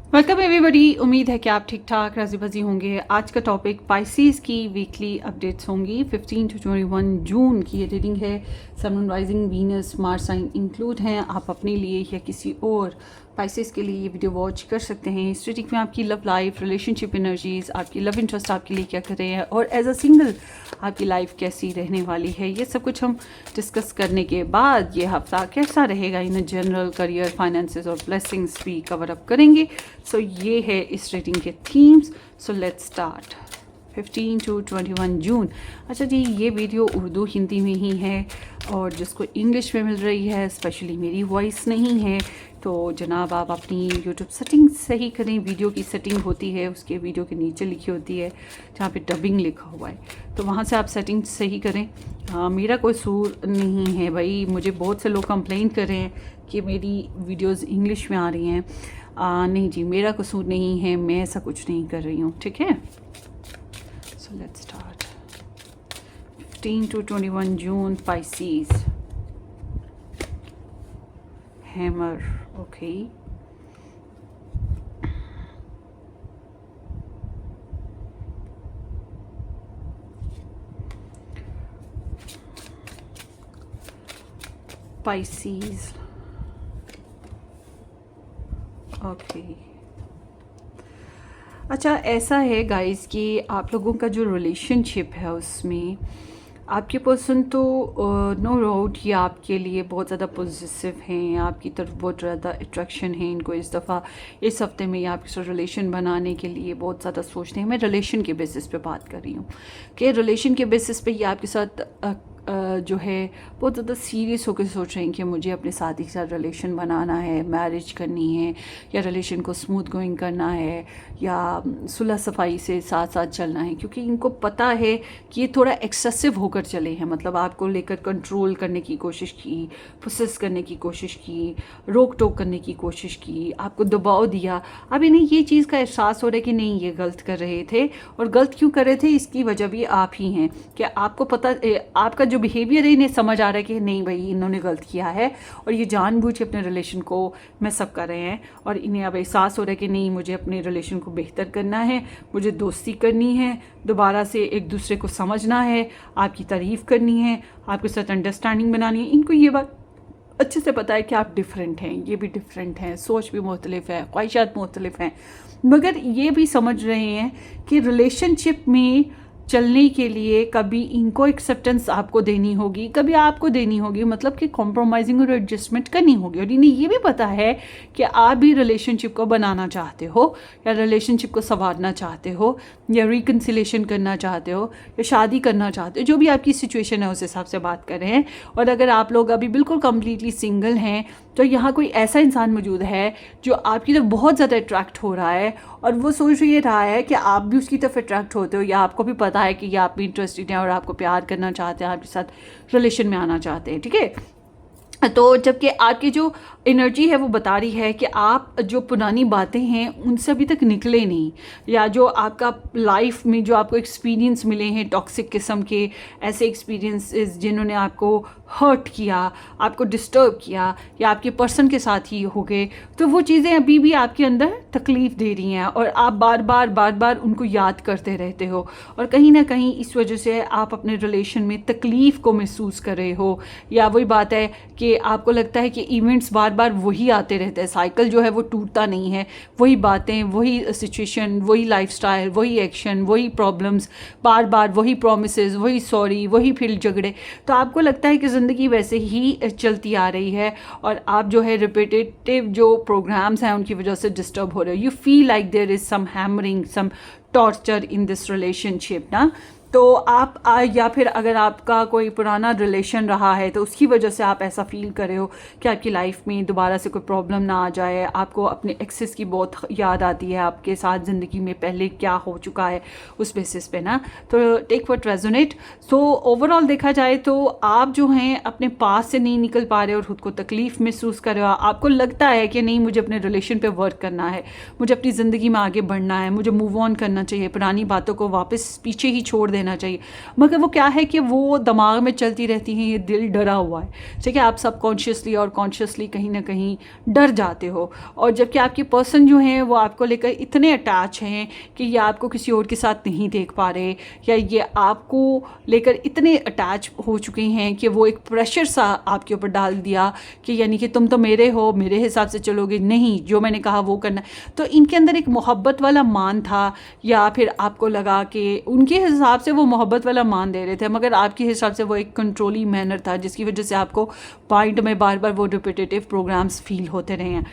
Welcome everybody. उम्मीद है कि आप ठीक ठाक राजी बाजी होंगे। आज का टॉपिक पाइसेस की वीकली अपडेट्स होंगी। 15 to 21 जून की ये रीडिंग है। Sun rising Venus Mars sign include हैं। आप अपने लिए या किसी और पाइसेस के लिए ये वीडियो वॉच कर सकते हैं। इस रीडिंग में आपकी लव लाइफ, रिलेशनशिप एनर्जीज, आपकी लव इंटरेस्ट आपके लिए क्या कर रहे हैं और एज अ सिंगल आपकी लाइफ कैसी रहने वाली है, ये सब कुछ हम डिस्कस करने के बाद ये हफ्ता कैसा रहेगा इन जनरल, करियर, फाइनेंसेस और ब्लेसिंग्स भी कवर अप करेंगे। सो ये है इस रीडिंग के themes. So let's start. 15 to 21 जून। अच्छा जी, ये वीडियो उर्दू हिंदी में ही है और जिसको इंग्लिश में मिल रही है, स्पेशली मेरी वॉइस नहीं है, तो जनाब आप अपनी यूट्यूब सेटिंग सही करें। वीडियो की सेटिंग होती है, उसके वीडियो के नीचे लिखी होती है जहाँ पे डबिंग लिखा हुआ है, तो वहाँ से आप सेटिंग सही करें। मेरा कोई सूर नहीं है भाई। मुझे बहुत से लोग कंप्लेंट कर रहे हैं कि मेरी वीडियोस इंग्लिश में आ रही हैं। नहीं जी, मेरा कसूर नहीं है, मैं ऐसा कुछ नहीं कर रही हूँ, ठीक है। So let's start. 15 to 21 June, Pisces, hammer, okay. Pisces, okay. अच्छा, ऐसा है गाइस कि आप लोगों का जो रिलेशनशिप है उसमें आपके पर्सन तो नो डाउट ये आपके लिए बहुत ज़्यादा पॉजिटिव हैं, आपकी तरफ बहुत ज़्यादा अट्रैक्शन है। इनको इस दफ़ा इस हफ्ते में ये आपके साथ रिलेशन बनाने के लिए बहुत ज़्यादा सोचते हैं। मैं रिलेशन के बेसिस पे बात कर रही हूँ कि रिलेशन के बेसिस पे ये आपके साथ जो है बहुत ज़्यादा सीरियस होकर सोच रहे हैं कि मुझे अपने साथी के साथ रिलेशन बनाना है, मैरिज करनी है, या रिलेशन को स्मूथ गोइंग करना है, या सुलह सफाई से साथ साथ चलना है। क्योंकि इनको पता है कि ये थोड़ा एक्सेसिव होकर चले हैं, मतलब आपको लेकर कंट्रोल करने की कोशिश की, प्रोसेस करने की कोशिश की, रोक टोक करने की कोशिश की, आपको दबाव दिया। अब इन्हें ये चीज़ का एहसास हो रहा है कि नहीं, ये गलत कर रहे थे, और गलत क्यों कर रहे थे इसकी वजह भी आप ही हैं। कि आपको पता, आपका जो बिहेवियर है इन्हें समझ आ रहा है कि नहीं भाई इन्होंने गलत किया है, और ये जानबूझ के अपने रिलेशन को मैसअप कर रहे हैं। और इन्हें अब एहसास हो रहा है कि नहीं, मुझे अपने रिलेशन को बेहतर करना है, मुझे दोस्ती करनी है, दोबारा से एक दूसरे को समझना है, आपकी तारीफ़ करनी है, आपके साथ अंडरस्टैंडिंग बनानी है। इनको ये बात अच्छे से पता है कि आप डिफरेंट हैं, ये भी डिफरेंट हैं, सोच भी मुख्तलिफ है, ख्वाहिशात मुख्तलिफ हैं, मगर ये भी समझ रहे हैं कि रिलेशनशिप में चलने के लिए कभी इनको एक्सेप्टेंस आपको देनी होगी, कभी आपको देनी होगी, मतलब कि कॉम्प्रोमाइजिंग और एडजस्टमेंट करनी होगी। और इन्हें ये भी पता है कि आप भी रिलेशनशिप को बनाना चाहते हो, या रिलेशनशिप को संवारना चाहते हो, या रिकन्सिलेशन करना चाहते हो, या शादी करना चाहते हो, जो भी आपकी सिचुएशन है उस हिसाब से बात कर रहे हैं। और अगर आप लोग अभी बिल्कुल कम्प्लीटली सिंगल हैं तो यहाँ कोई ऐसा इंसान मौजूद है जो आपकी तरफ बहुत ज़्यादा अट्रैक्ट हो रहा है, और वो सोच ये रहा है कि आप भी उसकी तरफ अट्रैक्ट होते हो, या आपको भी पता है कि ये आप भी इंटरेस्टेड हैं और आपको प्यार करना चाहते हैं, आपके साथ रिलेशन में आना चाहते हैं, ठीक है। तो जबकि आपकी जो एनर्जी है वो बता रही है कि आप जो पुरानी बातें हैं उनसे अभी तक निकले नहीं, या जो आपका लाइफ में जो आपको एक्सपीरियंस मिले हैं टॉक्सिक किस्म के, ऐसे एक्सपीरियंसेस जिन्होंने आपको हर्ट किया, आपको डिस्टर्ब किया, या आपके पर्सन के साथ ही हो गए, तो वो चीज़ें अभी भी आपके अंदर तकलीफ़ दे रही हैं, और आप बार बार उनको याद करते रहते हो, और कहीं ना कहीं इस वजह से आप अपने रिलेशन में तकलीफ़ को महसूस कर रहे हो। या वही बात है कि आपको लगता है कि इवेंट्स बार बार वही आते रहते हैं, साइकिल जो है वो टूटता नहीं है, वही बातें, वही सिचुएशन, वही लाइफस्टाइल, वही एक्शन, वही प्रॉब्लम्स, बार बार वही प्रॉमिसेस, वही सॉरी, वही फिर झगड़े। तो आपको लगता है कि ज़िंदगी वैसे ही चलती आ रही है, और आप जो है रिपीटेटिव जो प्रोग्राम्स हैं उनकी वजह से डिस्टर्ब हो रहे हो। You feel like there is some hammering, some torture in this relationship ना। तो आप या फिर अगर आपका कोई पुराना रिलेशन रहा है तो उसकी वजह से आप ऐसा फील कर रहे हो कि आपकी लाइफ में दोबारा से कोई प्रॉब्लम ना आ जाए, आपको अपने एक्सेस की बहुत याद आती है, आपके साथ ज़िंदगी में पहले क्या हो चुका है उस बेसिस पे ना। तो take what resonate. So overall देखा जाए तो आप जो हैं अपने पास से नहीं निकल पा रहे हो और ख़ुद को तकलीफ़ महसूस कर रहे हो। आपको लगता है कि नहीं, मुझे अपने रिलेशन पर वर्क करना है, मुझे अपनी ज़िंदगी में आगे बढ़ना है, मुझे मूव ऑन करना चाहिए, पुरानी बातों को वापस पीछे ही छोड़ देना देना चाहिए, मगर वो क्या है कि वो दिमाग में चलती रहती हैं, ये दिल डरा हुआ है, ठीक है, आप सबकॉन्शियसली और कॉन्शियसली कहीं ना कहीं डर जाते हो। और जबकि आपके पर्सन जो हैं वो आपको लेकर इतने अटैच हैं कि ये आपको किसी और के साथ नहीं देख पा रहे, या ये आपको लेकर इतने अटैच हो चुके हैं कि वो एक प्रेशर सा आपके ऊपर डाल दिया कि यानी कि तुम तो मेरे हो, मेरे हिसाब से चलोगे, नहीं जो मैंने कहा वो करना। तो इनके अंदर एक मोहब्बत वाला मान था, या फिर आपको लगा कि उनके हिसाब से वो मोहब्बत वाला मान दे रहे थे, मगर आपके हिसाब से वो एक कंट्रोलिंग मैनर था, जिसकी वजह से आपको माइंड में बार बार वो रिपीटेटिव प्रोग्राम्स फील होते रहे हैं।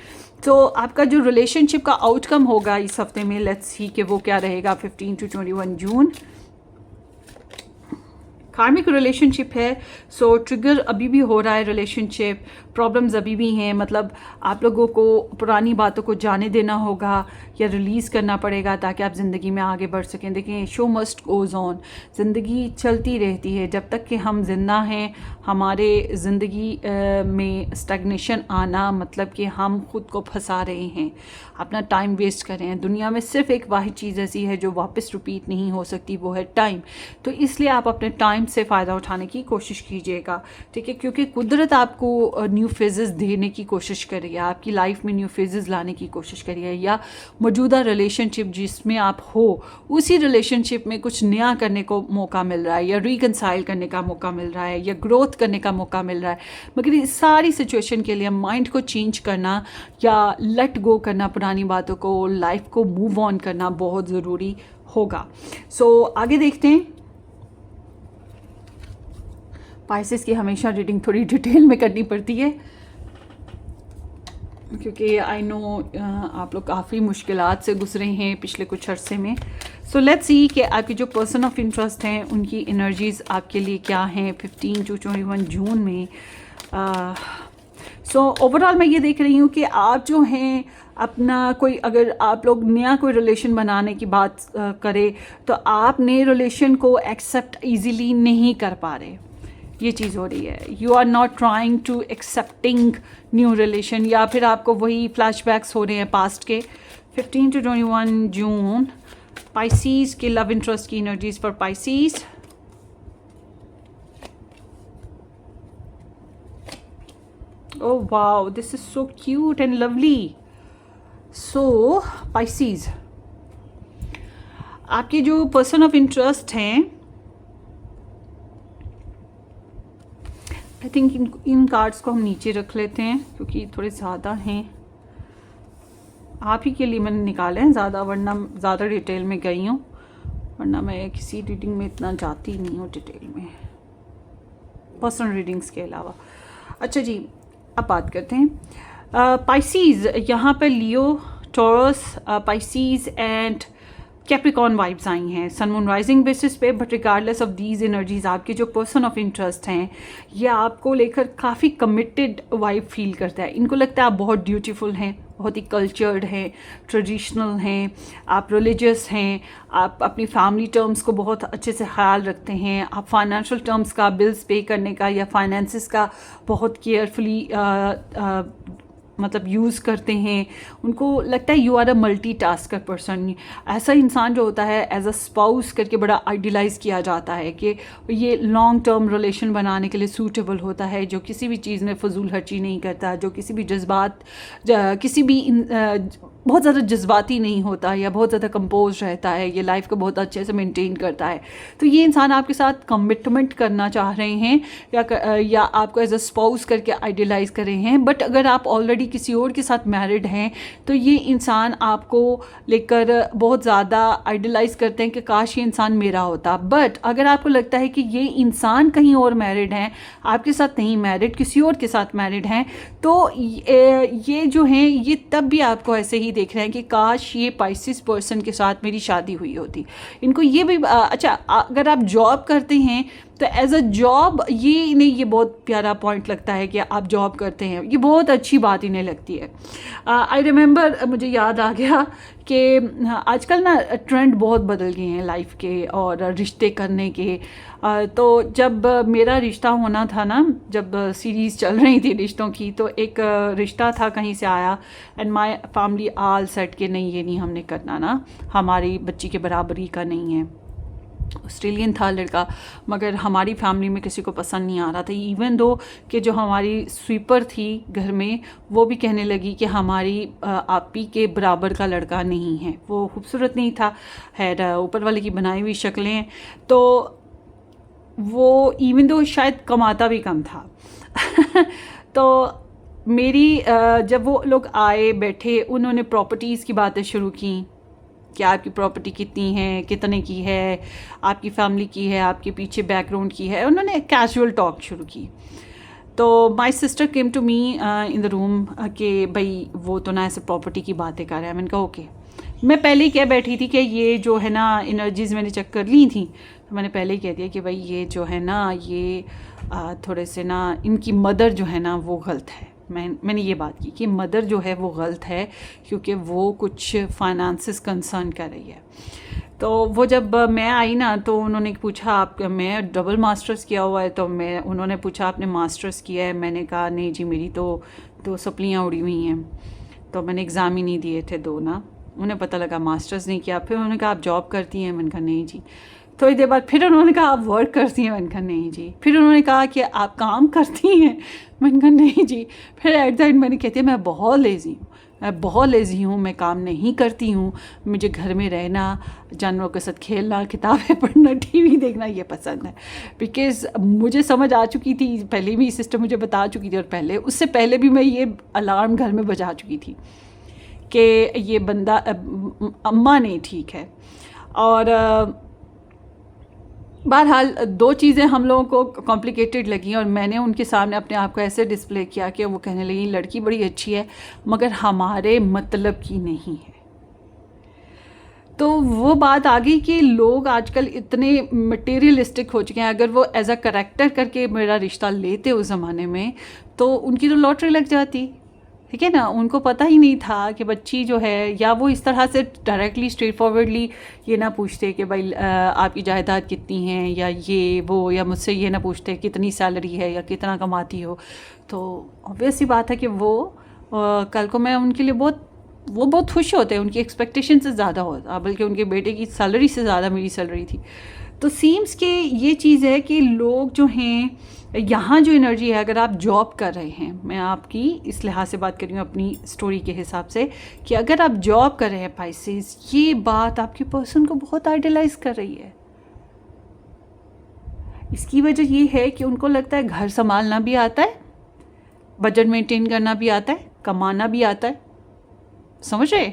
तो आपका जो रिलेशनशिप का आउटकम होगा इस हफ्ते में, लेट्स सी कि वो क्या रहेगा 15 to 21 जून। कार्मिक रिलेशनशिप है, सो ट्रिगर अभी भी हो रहा है, रिलेशनशिप प्रॉब्लम्स अभी भी हैं, मतलब आप लोगों को पुरानी बातों को जाने देना होगा या रिलीज़ करना पड़ेगा ताकि आप ज़िंदगी में आगे बढ़ सकें। देखें, शो मस्ट गोज़ ऑन, ज़िंदगी चलती रहती है, जब तक कि हम जिंदा हैं हमारे ज़िंदगी में स्टैग्नेशन आना मतलब कि हम खुद को फंसा रहे हैं, अपना टाइम वेस्ट कर रहे हैं। दुनिया में सिर्फ एक वाहिद चीज़ ऐसी है जो वापस रिपीट नहीं हो सकती, वो है टाइम। तो इसलिए आप अपने टाइम से फ़ायदा उठाने की कोशिश कीजिएगा, ठीक है, क्योंकि कुदरत आपको न्यू फेजेस देने की कोशिश कर रही है, आपकी लाइफ में न्यू फेजेस लाने की कोशिश कर रही है, या मौजूदा रिलेशनशिप जिसमें आप हो उसी रिलेशनशिप में कुछ नया करने को मौका मिल रहा है, या रिकनसाइल करने का मौका मिल रहा है, या ग्रोथ करने का मौका मिल रहा है। मगर इस सारी सिचुएशन के लिए माइंड को चेंज करना या लेट गो करना, पुरानी बातों को, लाइफ को मूव ऑन करना बहुत ज़रूरी होगा। सो आगे देखते हैं। पाइसेस की हमेशा रीडिंग थोड़ी डिटेल में करनी पड़ती है, क्योंकि आई नो आप लोग काफ़ी मुश्किलात से गुजरे हैं पिछले कुछ अरसे में। सो लेट्स सी कि आपके जो पर्सन ऑफ इंटरेस्ट हैं उनकी एनर्जीज़ आपके लिए क्या हैं 15 to 21 जून में। सो ओवरऑल मैं ये देख रही हूँ कि आप जो हैं अपना कोई, अगर आप लोग नया कोई रिलेशन बनाने की बात करें तो आप नए रिलेशन को एक्सेप्ट ईजीली नहीं कर पा रहे, ये चीज़ हो रही है। You are not trying to accepting new relation, या फिर आपको वही फ्लैशबैक्स हो रहे हैं पास्ट के। 15 to 21 जून पाइसीज के लव इंटरेस्ट की energies for Pisces. Oh wow, this is so cute and lovely. So Pisces, आपके जो पर्सन ऑफ इंटरेस्ट हैं, आई थिंक इन कार्ड्स को हम नीचे रख लेते हैं क्योंकि थोड़े ज़्यादा हैं, आप ही के लिए मैंने निकाले हैं ज़्यादा, वरना ज़्यादा डिटेल में गई हूँ, वरना मैं किसी रीडिंग में इतना जाती नहीं हूँ डिटेल में, पर्सनल रीडिंग्स के अलावा। अच्छा जी, अब बात करते हैं पाइसीज। यहाँ पर Leo, Taurus, Pisces and Capricorn vibes आई हैं सन मून राइजिंग बेसिस पे। But regardless of these energies, आपके जो पर्सन ऑफ इंटरेस्ट हैं ये आपको लेकर काफ़ी कमिटेड वाइब फील करता है। इनको लगता है आप बहुत ड्यूटीफुल हैं, बहुत ही कल्चर्ड हैं, ट्रेडिशनल हैं, आप रिलीजियस हैं, आप अपनी फैमिली टर्म्स को बहुत अच्छे से ख्याल रखते हैं, आप फाइनेंशियल टर्म्स का, बिल्स पे करने का या फाइनेंसिस का बहुत केयरफुली मतलब यूज़ करते हैं। उनको लगता है you are a multi tasker person. ऐसा इंसान जो होता है एज अ स्पाउस करके बड़ा आइडियलाइज किया जाता है कि ये लॉन्ग टर्म रिलेशन बनाने के लिए सूटेबल होता है, जो किसी भी चीज़ में फजूल खर्ची नहीं करता, जो किसी भी किसी भी बहुत ज़्यादा जज्बाती नहीं होता या बहुत ज़्यादा कंपोज रहता है, ये लाइफ को बहुत अच्छे से मेंटेन करता है। तो ये इंसान आपके साथ कमिटमेंट करना चाह रहे हैं या आपको एज अ स्पाउस करके आइडियलाइज कर रहे हैं। बट अगर आप ऑलरेडी किसी और के साथ मैरिड हैं तो ये इंसान आपको लेकर बहुत ज़्यादा आइडियलाइज करते हैं कि काश ये इंसान मेरा होता। बट अगर आपको लगता है कि ये इंसान कहीं और मैरिड हैं, आपके साथ नहीं मैरिड, किसी और के साथ मैरिड हैं, तो ये जो हैं ये तब भी आपको ऐसे ही देख रहे हैं कि काश ये पाइसिस पर्सन के साथ मेरी शादी हुई होती। इनको ये भी अच्छा, अगर आप जॉब करते हैं तो एज अ जॉब ये इन्हें ये बहुत प्यारा पॉइंट लगता है कि आप जॉब करते हैं, ये बहुत अच्छी बात इन्हें लगती है। आई रिमेंबर, मुझे याद आ गया कि आजकल ना ट्रेंड बहुत बदल गए हैं लाइफ के और रिश्ते करने के। तो जब मेरा रिश्ता होना था ना, जब सीरीज़ चल रही थी रिश्तों की, तो एक रिश्ता था कहीं से आया and my family all set के नहीं, ये नहीं हमने करना ना, हमारी बच्ची के बराबरी का नहीं है। ऑस्ट्रेलियन था लड़का, मगर हमारी फैमिली में किसी को पसंद नहीं आ रहा था। इवन दो कि जो हमारी स्वीपर थी घर में, वो भी कहने लगी कि हमारी आपी के बराबर का लड़का नहीं है। वो खूबसूरत नहीं था, है ऊपर वाले की बनाई हुई शक्लें, तो वो इवन दो शायद कमाता भी कम था। तो मेरी जब वो लोग आए बैठे, उन्होंने प्रॉपर्टीज़ की बातें शुरू की कि आपकी प्रॉपर्टी कितनी है, कितने की है, आपकी फैमिली की है, आपके पीछे बैकग्राउंड की है। उन्होंने कैजुअल टॉक शुरू की। तो my sister came to me in the room कि भाई वो तो ना ऐसे प्रॉपर्टी की बातें कर रहे हैं। मैंने कहा ओके। मैं पहले ही कह बैठी थी कि ये जो है ना एनर्जीज़ मैंने चेक कर ली थी, तो मैंने पहले ही कह दिया कि भाई ये जो है ना ये थोड़े से ना इनकी मदर जो है ना वो गलत है। मैंने ये बात की कि मदर जो है वो गलत है, क्योंकि वो कुछ फाइनेंसेस कंसर्न कर रही है। तो वो जब मैं आई ना, तो उन्होंने पूछा आप, मैं डबल मास्टर्स किया हुआ है, तो उन्होंने पूछा आपने मास्टर्स किया है? मैंने कहा नहीं जी, मेरी तो 2 सप्लियाँ उड़ी हुई हैं, तो मैंने एग्ज़ाम ही नहीं दिए थे 2 ना। उन्हें पता लगा मास्टर्स नहीं किया। फिर उन्होंने कहा आप जॉब करती हैं? मैंने कहा नहीं जी। थोड़ी देर बाद फिर उन्होंने कहा आप वर्क करती हैं? मैंने कहा नहीं जी। फिर उन्होंने कहा कि आप काम करती हैं? मैंने कहा नहीं जी। फिर एट द एंड मैंने कहती है मैं बहुत लेज़ी हूँ, मैं काम नहीं करती हूँ, मुझे घर में रहना, जानवरों के साथ खेलना, किताबें पढ़ना, टीवी देखना ये पसंद है। बिकॉज़ मुझे समझ आ चुकी थी, पहले भी सिस्टर मुझे बता चुकी थी, और उससे पहले भी मैं ये अलार्म घर में बजा चुकी थी कि ये बंदा अम्मा नहीं ठीक है। और बहरहाल 2 चीज़ें हम लोगों को कॉम्प्लिकेटेड लगी, और मैंने उनके सामने अपने आप को ऐसे डिस्प्ले किया कि वो कहने लगी लड़की बड़ी अच्छी है मगर हमारे मतलब की नहीं है। तो वो बात आ गई कि लोग आजकल इतने मटेरियलिस्टिक हो चुके हैं। अगर वो एज अ करेक्टर करके मेरा रिश्ता लेते उस ज़माने में, तो उनकी तो लॉटरी लग जाती, ठीक है ना। उनको पता ही नहीं था कि बच्ची जो है, या वो इस तरह से डायरेक्टली स्ट्रेट फॉरवर्डली ये ना पूछते कि भाई आपकी जायदाद कितनी है या ये वो, या मुझसे ये ना पूछते कितनी सैलरी है या कितना कमाती हो। तो ऑब्वियस सी बात है कि वो कल को मैं उनके लिए बहुत खुश होते हैं, उनकी एक्सपेक्टेशन से ज़्यादा होता, बल्कि उनके बेटे की सैलरी से ज़्यादा मेरी सैलरी थी। तो सीम्स के ये चीज़ है कि लोग जो हैं, यहाँ जो एनर्जी है, अगर आप जॉब कर रहे हैं, मैं आपकी इस लिहाज से बात कर रही हूँ अपनी स्टोरी के हिसाब से, कि अगर आप जॉब कर रहे हैं पाइसेस, ये बात आपके पर्सन को बहुत आइडियलाइज कर रही है। इसकी वजह ये है कि उनको लगता है घर संभालना भी आता है, बजट मेंटेन करना भी आता है, कमाना भी आता है, समझ रहे।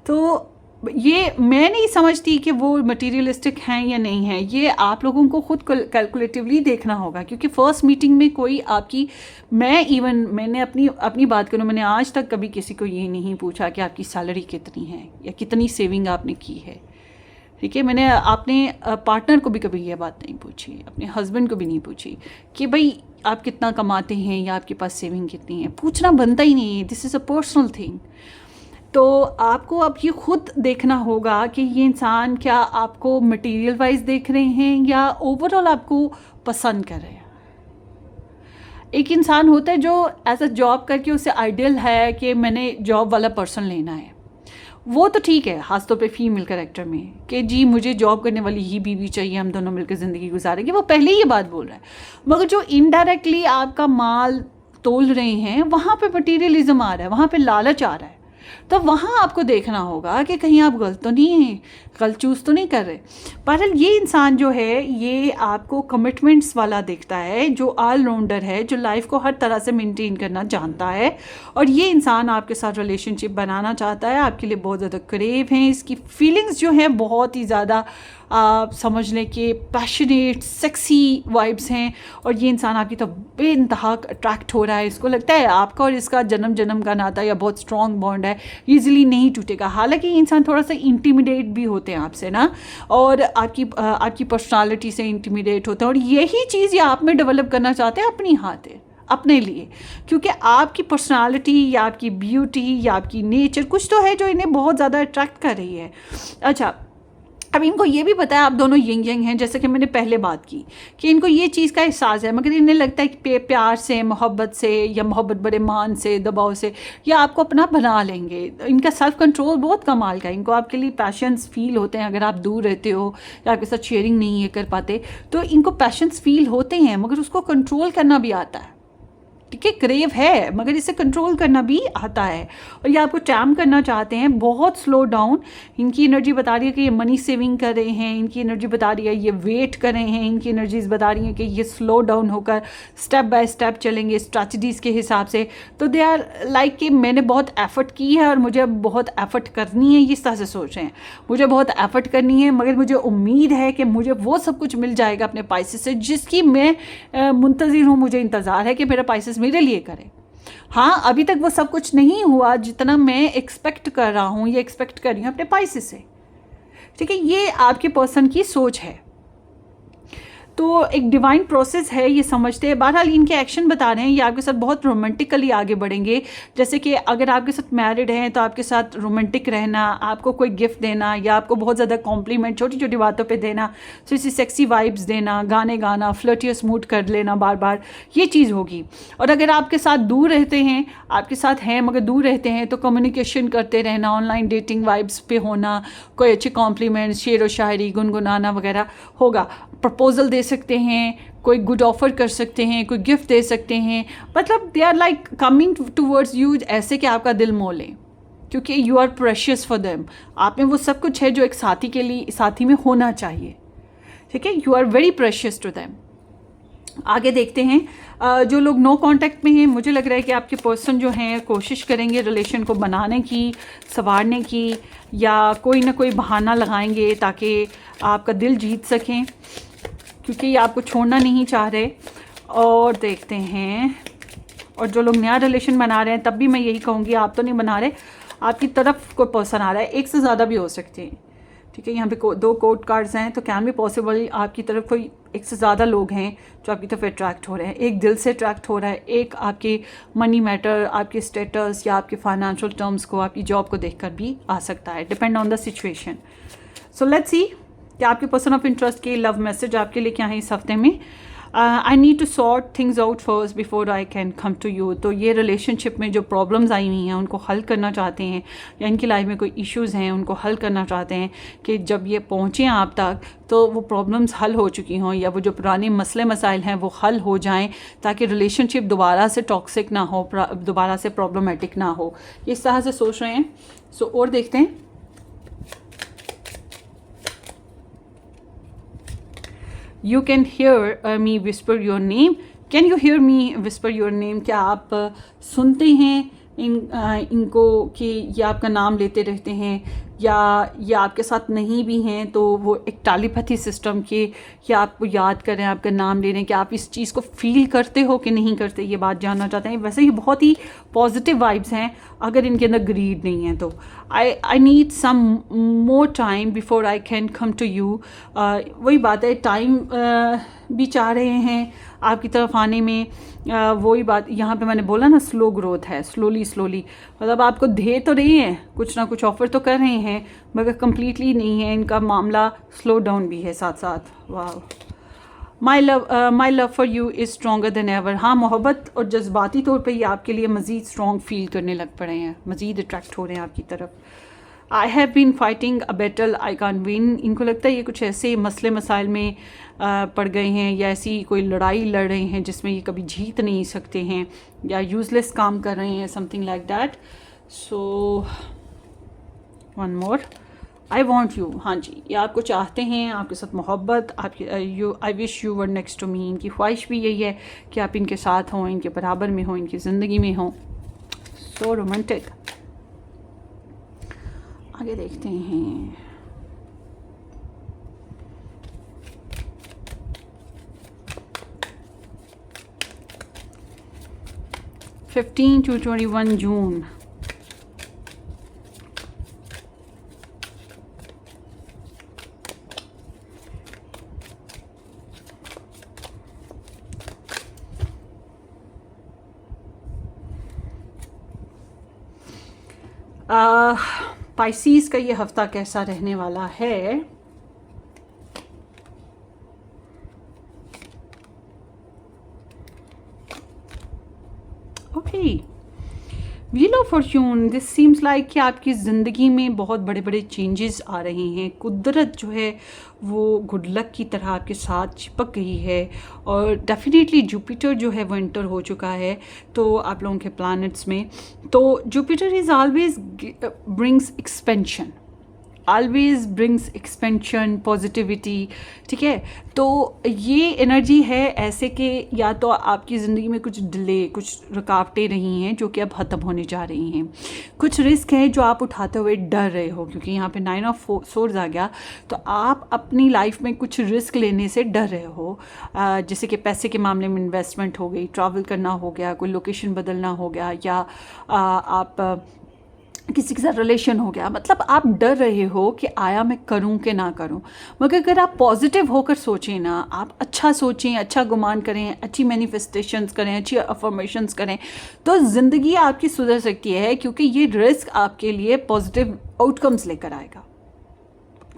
तो ये मैं नहीं समझती कि वो मटेरियलिस्टिक हैं या नहीं हैं, ये आप लोगों को खुद कैलकुलेटिवली देखना होगा। क्योंकि फ़र्स्ट मीटिंग में कोई आपकी, मैंने अपनी बात करूँ, मैंने आज तक कभी किसी को ये नहीं पूछा कि आपकी सैलरी कितनी है या कितनी सेविंग आपने की है, ठीक है। मैंने अपने पार्टनर को भी कभी ये बात नहीं पूछी, अपने हस्बैंड को भी नहीं पूछी कि भाई आप कितना कमाते हैं या आपके पास सेविंग कितनी है। पूछना बनता ही नहीं है, this is a personal thing. तो आपको अब ये खुद देखना होगा कि ये इंसान क्या आपको मटेरियल वाइज देख रहे हैं या ओवरऑल आपको पसंद कर रहे हैं। एक इंसान होता है जो एज अ जॉब करके उसे आइडियल है कि मैंने जॉब वाला पर्सन लेना है, वो तो ठीक है, खासतौर पे फीमेल कैरेक्टर में, कि जी मुझे जॉब करने वाली ही बीवी चाहिए, हम दोनों मिलकर ज़िंदगी गुजारेंगे, वो पहले ही ये बात बोल रहा है। मगर जो इनडायरेक्टली आपका माल तोल रहे हैं, वहाँ पे मटीरियलिज्म आ रहा है, वहाँ पे लालच आ रहा है। तो वहाँ आपको देखना होगा कि कहीं आप गलत तो नहीं हैं, गलत चूज़ तो नहीं कर रहे। पर ये इंसान जो है, ये आपको कमिटमेंट्स वाला दिखता है, जो ऑलराउंडर है, जो लाइफ को हर तरह से मेंटेन करना जानता है, और ये इंसान आपके साथ रिलेशनशिप बनाना चाहता है, आपके लिए बहुत ज़्यादा करीब हैं। इसकी फीलिंग्स जो हैं बहुत ही ज़्यादा आप समझ लें कि पैशनेट सेक्सी वाइब्स हैं, और ये इंसान आपकी तो बेइंतहा अट्रैक्ट हो रहा है। इसको लगता है आपका और इसका जन्म जन्म का नाता या बहुत स्ट्रॉन्ग बॉन्ड है, ईजिली नहीं टूटेगा। हालांकि ये इंसान थोड़ा सा इंटिमिडेट भी होते हैं आपसे ना, और आपकी पर्सनालिटी से इंटिमिडेट होते हैं, और यही चीज़ ये आप में डेवलप करना चाहते हैं अपनी हाथ है अपने लिए, क्योंकि आपकी पर्सनालिटी या आपकी ब्यूटी या आपकी नेचर कुछ तो है जो इन्हें बहुत ज़्यादा अट्रैक्ट कर रही है। अच्छा, अब इनको ये भी पता है आप दोनों यिंग yang हैं, जैसे कि मैंने पहले बात की कि इनको ये चीज़ का एहसास है, मगर इन्हें लगता है कि प्यार से, मोहब्बत से, या मोहब्बत बड़े मान से, दबाव से, या आपको अपना बना लेंगे। इनका सेल्फ कंट्रोल बहुत कमाल का है। इनको आपके लिए पैशंस फील होते हैं अगर आप दूर रहते हो या आपके साथ शेयरिंग नहीं है कर पाते, तो इनको पैशंस फील होते हैं, मगर उसको कंट्रोल करना भी आता है। ठीक है, क्रेव है मगर इसे कंट्रोल करना भी आता है। और ये आपको टैम करना चाहते हैं, बहुत स्लो डाउन। इनकी एनर्जी बता रही है कि ये मनी सेविंग कर रहे हैं, इनकी एनर्जी बता रही है ये वेट कर रहे हैं, इनकी एनर्जीज बता रही हैं कि ये स्लो डाउन होकर स्टेप बाय स्टेप चलेंगे स्ट्रैटेजीज़ के हिसाब से। तो दे आर लाइक कि मैंने बहुत एफर्ट की है और मुझे अब बहुत एफर्ट करनी है, इस तरह से सोच रहे हैं। मुझे बहुत एफर्ट करनी है मगर मुझे उम्मीद है कि मुझे वो सब कुछ मिल जाएगा अपने पाइसेस से जिसकी मैं मुंतज़िर हूँ, मुझे इंतज़ार है कि मेरा पाइसेस मेरे लिए करें। हाँ, अभी तक वो सब कुछ नहीं हुआ जितना मैं एक्सपेक्ट कर रहा हूँ, ये एक्सपेक्ट कर रही हूँ अपने पाइसेस से। ठीक है, ये आपके पर्सन की सोच है। तो एक डिवाइन प्रोसेस है, ये समझते हैं। बहरहाल इनके एक्शन बता रहे हैं ये आपके साथ बहुत रोमांटिकली आगे बढ़ेंगे। जैसे कि अगर आपके साथ मैरिड हैं तो आपके साथ रोमांटिक रहना, आपको कोई गिफ्ट देना या आपको बहुत ज़्यादा कॉम्प्लीमेंट छोटी छोटी बातों पे देना, तो इसी सेक्सी वाइब्स देना, गाने गाना, फ्लर्टियस मूड कर लेना बार बार, ये चीज़ होगी। और अगर आपके साथ दूर रहते हैं, आपके साथ हैं मगर दूर रहते हैं, तो कम्युनिकेशन करते रहना, ऑनलाइन डेटिंग वाइब्स पे होना, कोई अच्छे कॉम्प्लीमेंट, शेर व शायरी, गुनगुनाना वगैरह होगा। प्रपोजल दे सकते हैं, कोई गुड ऑफर कर सकते हैं, कोई गिफ्ट दे सकते हैं। मतलब they are like coming towards you ऐसे कि आपका दिल मोह लें, क्योंकि you are precious for them. आप में वो सब कुछ है जो एक साथी के लिए, साथी में होना चाहिए। ठीक है, you are very precious to them. आगे देखते हैं, जो लोग नो कांटेक्ट में हैं, मुझे लग रहा है कि आपके पर्सन जो हैं कोशिश करेंगे रिलेशन को बनाने की, संवारने की, या कोई ना कोई बहाना लगाएंगे ताकि आपका दिल जीत सकें, क्योंकि ये आपको छोड़ना नहीं चाह रहे। और देखते हैं, और जो लोग नया रिलेशन बना रहे हैं तब भी मैं यही कहूँगी आप तो नहीं बना रहे, आपकी तरफ कोई पर्सन आ रहा है, एक से ज़्यादा भी हो सकते हैं। ठीक है, यहाँ पे दो कोर्ट कार्ड्स हैं, तो कैन भी पॉसिबल आपकी तरफ कोई एक से ज़्यादा लोग हैं जो आपकी तरफ अट्रैक्ट हो रहे हैं। एक दिल से अट्रैक्ट हो रहा है, एक आपके मनी मैटर, आपके स्टेटस या आपके फाइनेंशियल टर्म्स को, आपकी जॉब को देखकर भी आ सकता है, depend on the situation. So let's see कि आपके पर्सन ऑफ इंटरेस्ट के लव मैसेज आपके लिए क्या है इस हफ्ते में। I need to sort things out first before I can come to you. तो ये रिलेशनशिप में जो प्रॉब्लम्स आई हुई हैं उनको हल करना चाहते हैं, या इनकी लाइफ में कोई इश्यूज़ हैं उनको हल करना चाहते हैं कि जब ये पहुँचें आप तक तो वो प्रॉब्लम्स हल हो चुकी हों, या वो जो पुराने मसले मसाइल हैं वो हल हो जाएं, ताकि रिलेशनशिप दोबारा से टॉक्सिक ना हो, दोबारा से प्रॉब्लमेटिक ना हो। ये इस तरह से सोच रहे हैं। सो और देखते हैं। You can hear me whisper your name. Can you hear me whisper your name? क्या आप सुनते हैं इनको कि ये आपका नाम लेते रहते हैं, या ये आपके साथ नहीं भी हैं तो वो एक टेलीपैथी सिस्टम के, या आपको याद करें, आपका नाम ले रहे हैं, कि आप इस चीज़ को फील करते हो कि नहीं करते, ये बात जानना चाहते हैं। वैसे ये बहुत ही पॉजिटिव वाइब्स हैं अगर इनके अंदर ग्रीड नहीं है तो। I need some more time before I can come to you. वही बात है, टाइम भी चाह रहे हैं आपकी तरफ आने में। वही बात यहाँ पे मैंने बोला ना, स्लो ग्रोथ है, स्लोली स्लोली, मतलब आपको दे तो रही हैं, कुछ ना कुछ ऑफर तो कर रहे हैं, मगर कम्प्लीटली नहीं है इनका मामला, स्लो डाउन भी है साथ साथ। वाह, my love for you is stronger than ever. हाँ, मोहब्बत और जज्बाती तौर पे ये आपके लिए मज़ीद स्ट्रॉन्ग फील करने लग पड़े हैं, मज़ीद अट्रैक्ट हो रहे हैं आपकी तरफ। I have been fighting a battle I can win. इनको लगता है ये कुछ ऐसे मसले मसाइल में पड़ गए हैं, या ऐसी कोई लड़ाई लड़ रहे हैं जिसमें ये कभी जीत नहीं सकते हैं, या यूज़लेस काम कर रहे हैं, something like that. So one more, I want you. हाँ जी, ये आपको चाहते हैं, आपके साथ मोहब्बत, आपकी I wish you were next to me. इनकी ख्वाहिश भी यही है कि आप इनके साथ हों, इनके बराबर में हों, इनकी ज़िंदगी में हों। So romantic. आगे देखते हैं। (15 to 21 जून) पाइसीज़ का ये हफ़्ता कैसा रहने वाला है? फॉर्च्यून, दिस सीम्स लाइक कि आपकी ज़िंदगी में बहुत बड़े बड़े चेंजेस आ रहे हैं। कुदरत जो है वो गुड लक की तरह आपके साथ चिपक गई है, और डेफिनेटली जुपिटर जो है वो एंटर हो चुका है तो आप लोगों के प्लैनेट्स में। तो Jupiter is always brings expansion, always brings expansion, positivity, ठीक है। तो ये एनर्जी है ऐसे कि या तो आपकी ज़िंदगी में कुछ डिले, कुछ रुकावटें रही हैं जो कि अब ख़त्म होने जा रही हैं। कुछ रिस्क हैं जो आप उठाते हुए डर रहे हो, क्योंकि यहाँ पे 9 ऑफ सोर्ड्स आ गया। तो आप अपनी लाइफ में कुछ रिस्क लेने से डर रहे हो, जैसे कि पैसे के मामले में इन्वेस्टमेंट हो गई, ट्रैवल करना हो गया, कोई लोकेशन बदलना हो गया, या आप किसी के साथ रिलेशन हो गया। मतलब आप डर रहे हो कि आया मैं करूं कि ना करूं। मगर अगर आप पॉजिटिव होकर सोचें ना, आप अच्छा सोचें, अच्छा गुमान करें, अच्छी मैनिफेस्टेशंस करें, अच्छी अफर्मेशंस करें, तो ज़िंदगी आपकी सुधर सकती है, क्योंकि ये रिस्क आपके लिए पॉजिटिव आउटकम्स लेकर आएगा,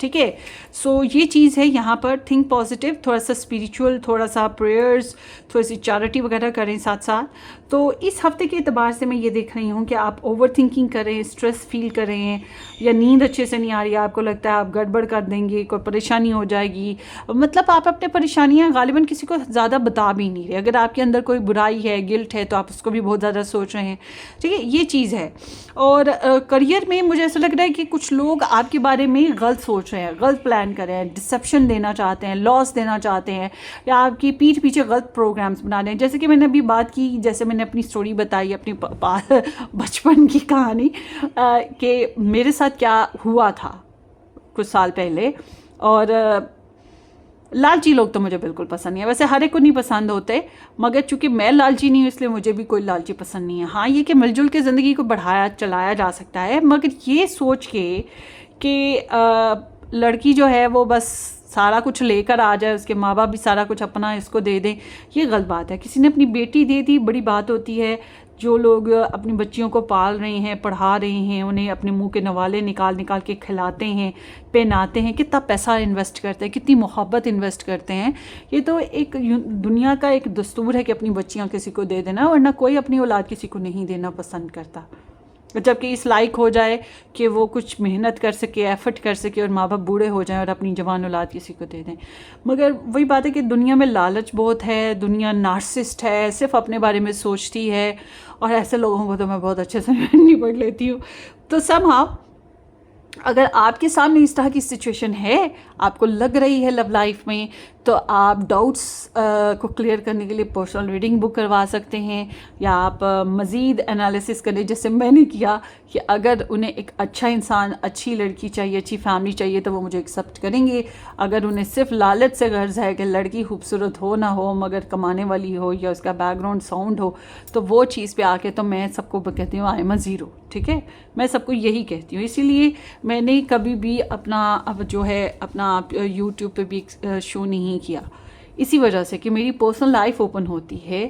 ठीक है। सो ये चीज़ है यहाँ पर, थिंक पॉजिटिव, थोड़ा सा स्पिरिचुअल, थोड़ा सा प्रेयर्स, थोड़ी सी चैरिटी वगैरह करें साथ साथ। तो इस हफ्ते के एतबार से मैं ये देख रही हूँ कि आप ओवर थिंकिंग करें, स्ट्रेस फील करें, या नींद अच्छे से नहीं आ रही है, आपको लगता है आप गड़बड़ कर देंगे, कोई परेशानी हो जाएगी। मतलब आप अपने परेशानियाँ गालिबन किसी को ज़्यादा बता भी नहीं रहे। अगर आपके अंदर कोई बुराई है, गिल्ट है, तो आप उसको भी बहुत ज़्यादा सोच रहे हैं, ठीक है, ये चीज़ है। और करियर में मुझे ऐसा लग रहा है कि कुछ लोग आपके बारे में गलत सोच रहे हैं, गलत प्लान कर रहे हैं, डिसेप्शन देना चाहते हैं, लॉस देना चाहते हैं, या आपकी पीठ पीछे गलत प्रोग्राम्स बना रहे हैं। जैसे कि मैंने अभी बात की, जैसे मैंने अपनी स्टोरी बताई, अपनी बचपन की कहानी कि मेरे साथ क्या हुआ था कुछ साल पहले। और लालची लोग तो मुझे बिल्कुल पसंद नहीं है। वैसे हर एक को नहीं पसंद होते, मगर चूंकि मैं लालची नहीं हूँ इसलिए मुझे भी कोई लालची पसंद नहीं है। हाँ, ये कि मिलजुल के ज़िंदगी को बढ़ाया चलाया जा सकता है, मगर ये सोच के कि लड़की जो है वो बस सारा कुछ लेकर आ जाए, उसके माँ बाप भी सारा कुछ अपना इसको दे दें, ये गलत बात है। किसी ने अपनी बेटी दे दी, बड़ी बात होती है। जो लोग अपनी बच्चियों को पाल रहे हैं, पढ़ा रहे हैं, उन्हें अपने मुंह के नवाले निकाल निकाल के खिलाते हैं, पहनाते हैं, कितना पैसा इन्वेस्ट करते हैं, कितनी मोहब्बत इन्वेस्ट करते हैं। ये तो एक दुनिया का एक दस्तूर है कि अपनी बच्चियां किसी को दे देना, वरना कोई अपनी औलाद किसी को नहीं देना पसंद करता। जबकि इस लायक हो जाए कि वो कुछ मेहनत कर सके, एफर्ट कर सके, और माँ बाप बूढ़े हो जाएं और अपनी जवान औलाद किसी को दे दें। मगर वही बात है कि दुनिया में लालच बहुत है, दुनिया नार्सिसिस्ट है, सिर्फ अपने बारे में सोचती है, और ऐसे लोगों को तो मैं बहुत अच्छे से निपट लेती हूँ। तो समहाउ अगर आपके सामने इस तरह की सिचुएशन है, आपको लग रही है लव लाइफ में, तो आप डाउट्स को क्लियर करने के लिए पर्सनल रीडिंग बुक करवा सकते हैं, या आप मज़ीद एनालिसिस करें जैसे मैंने किया कि अगर उन्हें एक अच्छा इंसान, अच्छी लड़की चाहिए, अच्छी फैमिली चाहिए, तो वो मुझे एक्सेप्ट करेंगे। अगर उन्हें सिर्फ लालच से गर्ज है कि लड़की खूबसूरत हो ना हो मगर कमाने वाली हो, या उसका बैकग्राउंड साउंड हो, तो वो चीज़ पे आके तो मैं सबको कहती हूँ आई एम अ ज़ीरो, ठीक है। मैं सबको यही कहती हूँ। इसीलिए मैंने कभी भी अपना अब जो है अपना यूट्यूब पे भी शो नहीं किया, इसी वजह से कि मेरी पर्सनल लाइफ ओपन होती है।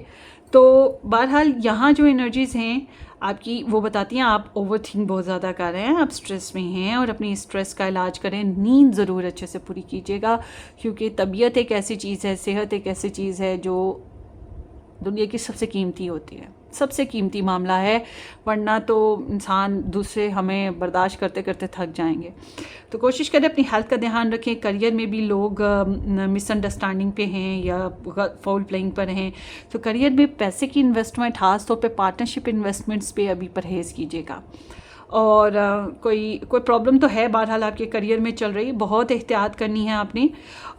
तो बहरहाल यहाँ जो एनर्जीज़ हैं आपकी, वो बताती हैं आप ओवर थिंक बहुत ज़्यादा कर रहे हैं, आप स्ट्रेस में हैं, और अपनी स्ट्रेस का इलाज करें। नींद ज़रूर अच्छे से पूरी कीजिएगा, क्योंकि तबीयत एक ऐसी चीज़ है, सेहत एक ऐसी चीज़ है जो दुनिया की सबसे कीमती होती है, सबसे कीमती मामला है, वरना तो इंसान दूसरे हमें बर्दाश्त करते करते थक जाएंगे। तो कोशिश करें अपनी हेल्थ का ध्यान रखें। करियर में भी लोग मिसअंडरस्टैंडिंग पे हैं या फाउल प्लेइंग पर हैं, तो करियर में पैसे की इन्वेस्टमेंट, खास तौर पे पार्टनरशिप इन्वेस्टमेंट्स पे अभी परहेज़ कीजिएगा। और कोई प्रॉब्लम तो है बहरहाल आपके करियर में चल रही, बहुत एहतियात करनी है आपने।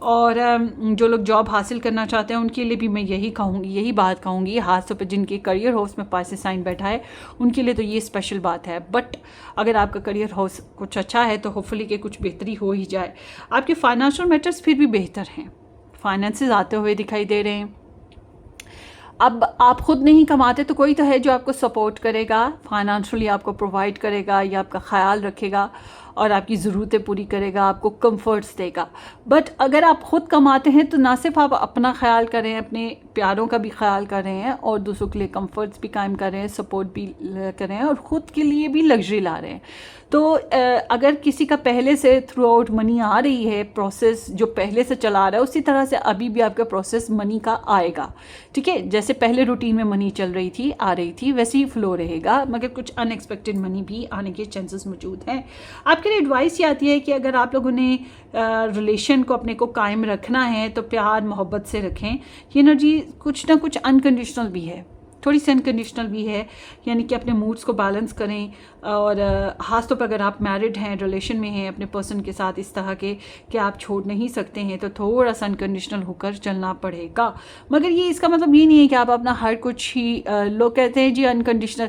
और जो लोग जॉब हासिल करना चाहते हैं उनके लिए भी मैं यही बात कहूँगी, खासतौर पर जिनके करियर हाउस में पास साइन बैठा है, उनके लिए तो ये स्पेशल बात है। बट अगर आपका करियर हाउस कुछ अच्छा है तो होपफुली कि कुछ बेहतरी हो ही जाए। आपके फाइनेंशियल मैटर्स फिर भी बेहतर हैं, फाइनेंसेस आते हुए दिखाई दे रहे हैं। अब आप खुद नहीं कमाते तो कोई तो है जो आपको सपोर्ट करेगा, फाइनेंशियली आपको प्रोवाइड करेगा या आपका ख्याल रखेगा। और आपकी ज़रूरतें पूरी करेगा, आपको कंफर्ट्स देगा। बट अगर आप ख़ुद कमाते हैं तो ना सिर्फ आप अपना ख्याल करें, अपने प्यारों का भी ख्याल कर रहे हैं और दूसरों के लिए कंफर्ट्स भी कायम कर रहे हैं, सपोर्ट भी कर रहे हैं और ख़ुद के लिए भी लग्जरी ला रहे हैं। तो अगर किसी का पहले से थ्रू आउट मनी आ रही है, प्रोसेस जो पहले से चला रहा है उसी तरह से अभी भी आपका प्रोसेस मनी का आएगा, ठीक है। जैसे पहले रूटीन में मनी चल रही थी, आ रही थी, वैसे ही फ्लो रहेगा, मगर कुछ अनएक्सपेक्टेड मनी भी आने के चांसेस मौजूद हैं। आपके लिए एडवाइस ये आती है कि अगर आप लोगों ने रिलेशन को अपने को कायम रखना है तो प्यार मोहब्बत से रखें। ये एनर्जी कुछ ना कुछ अनकंडीशनल भी है, थोड़ी सी अनकंडीशनल भी है, यानी कि अपने मूड्स को बैलेंस करें। और ख़ास तौर पर अगर आप मैरिड हैं, रिलेशन में हैं अपने पर्सन के साथ इस तरह के कि आप छोड़ नहीं सकते हैं, तो थोड़ा सा अनकंडीशनल होकर चलना पड़ेगा। मगर ये इसका मतलब ये नहीं है कि आप अपना हर कुछ ही लोग कहते हैं जी अनकंडीशनल।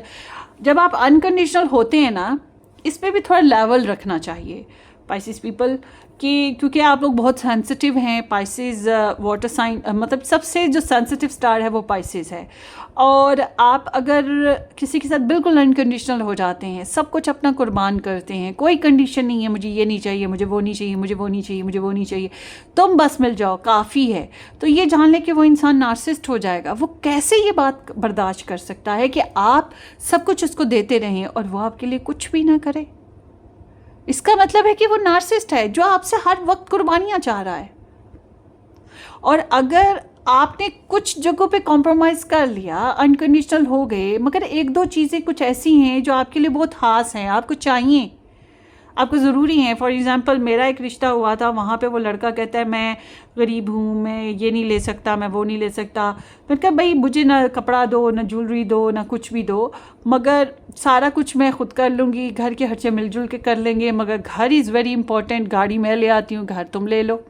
जब आप अनकंडीशनल होते हैं ना, इस पर भी थोड़ा लेवल रखना चाहिए पाइसेस पीपल कि, क्योंकि आप लोग बहुत सेंसिटिव हैं। पाइसेस वाटर साइन, मतलब सबसे जो सेंसिटिव स्टार है वो पाइसेस है। और आप अगर किसी के साथ बिल्कुल अनकंडीशनल हो जाते हैं, सब कुछ अपना कुर्बान करते हैं, कोई कंडीशन नहीं है, मुझे ये नहीं चाहिए, मुझे वो नहीं चाहिए, मुझे वो नहीं चाहिए, मुझे वो नहीं चाहिए, तुम बस मिल जाओ काफ़ी है, तो ये जान लें कि वो इंसान नार्सिसिस्ट हो जाएगा। वो कैसे ये बात बर्दाश्त कर सकता है कि आप सब कुछ उसको देते रहें और वो आपके लिए कुछ भी ना करे? इसका मतलब है कि वो नार्सिसिस्ट है जो आपसे हर वक्त कुर्बानियां चाह रहा है। और अगर आपने कुछ जगहों पे कॉम्प्रोमाइज़ कर लिया, अनकंडीशनल हो गए, मगर एक दो चीज़ें कुछ ऐसी हैं जो आपके लिए बहुत ख़ास हैं, आपको चाहिए, आपको ज़रूरी है। फॉर एग्ज़ाम्पल मेरा एक रिश्ता हुआ था, वहाँ पे वो लड़का कहता है मैं गरीब हूँ, मैं ये नहीं ले सकता, मैं वो नहीं ले सकता। मैंने कहा भाई मुझे ना कपड़ा दो, ना ज्वेलरी दो, ना कुछ भी दो, मगर सारा कुछ मैं खुद कर लूँगी, घर के खर्चे मिलजुल के कर लेंगे, मगर घर इज़ वेरी इंपॉर्टेंट, गाड़ी मैं ले आती हूँ, घर तुम ले लो।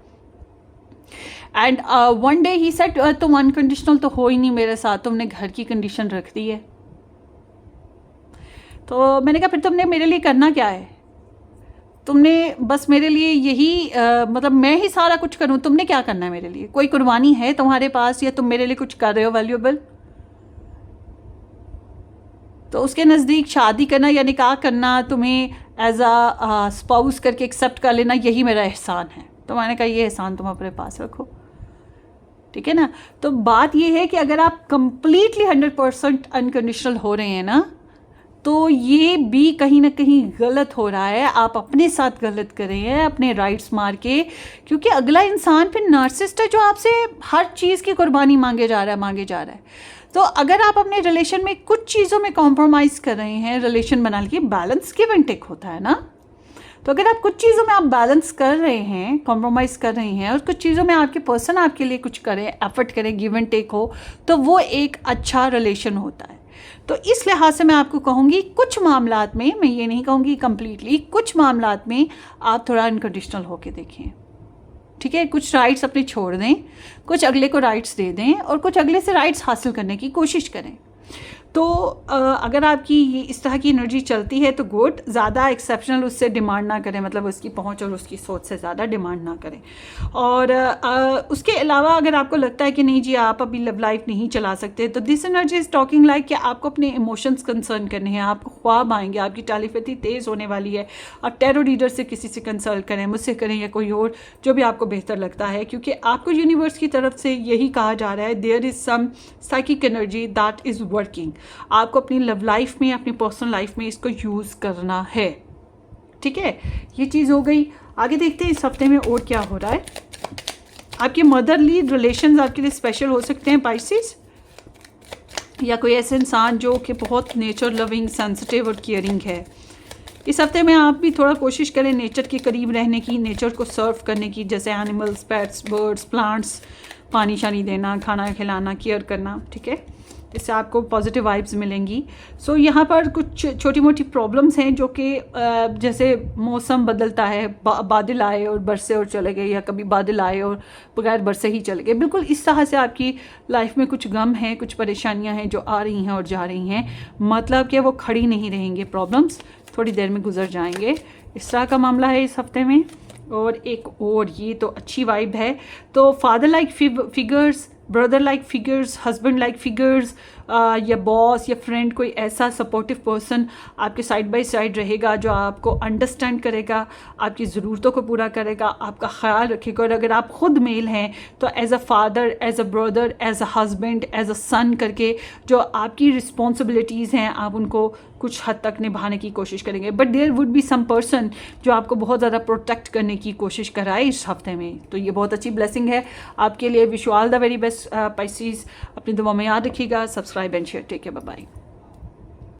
And one day he said तुम अनकंडीशनल तो हो ही नहीं मेरे साथ, तुमने घर की कंडीशन रख दी है। तो मैंने कहा फिर तुमने मेरे लिए करना क्या है? तुमने बस मेरे लिए यही मतलब मैं ही सारा कुछ करूं, तुमने क्या करना है मेरे लिए? कोई कुर्बानी है तुम्हारे पास, या तुम मेरे लिए कुछ कर रहे हो वैल्यूएबल? तो उसके नज़दीक शादी करना या निकाह करना, तुम्हें एज आ स्पाउस करके एक्सेप्ट कर लेना, यही मेरा एहसान है। तो मैंने कहा ये एहसान तुम अपने पास रखो, ठीक है ना। तो बात ये है कि अगर आप कंप्लीटली 100% अनकंडीशनल हो रहे हैं ना, तो ये भी कहीं ना कहीं गलत हो रहा है, आप अपने साथ गलत कर रहे हैं अपने राइट्स मार के, क्योंकि अगला इंसान फिर नार्सिसिस्ट है जो आपसे हर चीज़ की कुर्बानी मांगे जा रहा है। तो अगर आप अपने रिलेशन में कुछ चीज़ों में कॉम्प्रोमाइज़ कर रहे हैं, रिलेशन बना लिए, बैलेंस गिव एंड टेक होता है ना। तो अगर आप कुछ चीज़ों में आप बैलेंस कर रहे हैं, कॉम्प्रोमाइज़ कर रहे हैं, और कुछ चीज़ों में आपके पर्सन आपके लिए कुछ करें, एफर्ट करें, गिव एंड टेक हो, तो वो एक अच्छा रिलेशन होता है। तो इस लिहाज से मैं आपको कहूँगी कुछ मामलात में, मैं ये नहीं कहूँगी कंप्लीटली, कुछ मामलात में आप थोड़ा अनकंडीशनल होके देखें, ठीक है। कुछ राइट्स अपने छोड़ दें, कुछ अगले को राइट्स दे दें, और कुछ अगले से राइट्स हासिल करने की कोशिश करें। तो अगर आपकी ये इस तरह की एनर्जी चलती है तो गुड, ज़्यादा एक्सेप्शनल उससे डिमांड ना करें, मतलब उसकी पहुंच और उसकी सोच से ज़्यादा डिमांड ना करें। और उसके अलावा अगर आपको लगता है कि नहीं जी आप अभी लव लाइफ नहीं चला सकते, तो this energy is talking like कि आपको अपने इमोशंस कंसर्न करने हैं, आपको ख्वाब आएंगे, आपकी टेलीपैथी तेज़ होने वाली है। आप टैरो रीडर से किसी से कंसल्ट करें, मुझसे करें या कोई और, जो भी आपको बेहतर लगता है, क्योंकि आपको यूनिवर्स की तरफ से यही कहा जा रहा है, there is some psychic energy that is working. आपको अपनी लव लाइफ में, अपनी पर्सनल लाइफ में इसको यूज़ करना है, ठीक है। ये चीज़ हो गई। आगे देखते हैं इस हफ्ते में और क्या हो रहा है। आपके मदरली रिलेशंस आपके लिए स्पेशल हो सकते हैं पाइसेस, या कोई ऐसे इंसान जो कि बहुत नेचर लविंग, सेंसिटिव और केयरिंग है। इस हफ्ते में आप भी थोड़ा कोशिश करें नेचर के करीब रहने की, नेचर को सर्व करने की, जैसे एनिमल्स, पेट्स, बर्ड्स, प्लांट्स, पानी शानी देना, खाना खिलाना, केयर करना, ठीक है। इससे आपको पॉजिटिव वाइब्स मिलेंगी। सो यहाँ पर कुछ छोटी मोटी प्रॉब्लम्स हैं जो कि जैसे मौसम बदलता है, बादल आए और बरसे और चले गए, या कभी बादल आए और बगैर बरसे ही चले गए, बिल्कुल इस तरह से आपकी लाइफ में कुछ गम हैं, कुछ परेशानियाँ हैं जो आ रही हैं और जा रही हैं, मतलब कि वो खड़ी नहीं रहेंगे, प्रॉब्लम्स थोड़ी देर में गुजर जाएंगे। इस तरह का मामला है इस हफ्ते में। और एक और ये तो अच्छी वाइब है, तो father like figures, brother like figures, husband like figures, या बॉस या फ्रेंड, कोई ऐसा सपोर्टिव पर्सन आपके साइड बाय साइड रहेगा जो आपको अंडरस्टैंड करेगा, आपकी ज़रूरतों को पूरा करेगा, आपका ख्याल रखेगा। और अगर आप खुद मेल हैं तो as a father, as a brother, as a husband, as a son करके जो आपकी रिस्पॉन्सिबिलिटीज़ हैं आप उनको कुछ हद तक निभाने की कोशिश करेंगे। But there would be some person जो आपको बहुत ज़्यादा प्रोटेक्ट करने की कोशिश कराए इस हफ्ते में। तो ये बहुत अच्छी ब्लेसिंग है आपके लिए। Wish you all the very best pieces. अपनी दुआ में याद रखिएगा। Subscribe and share. Take care, bye bye.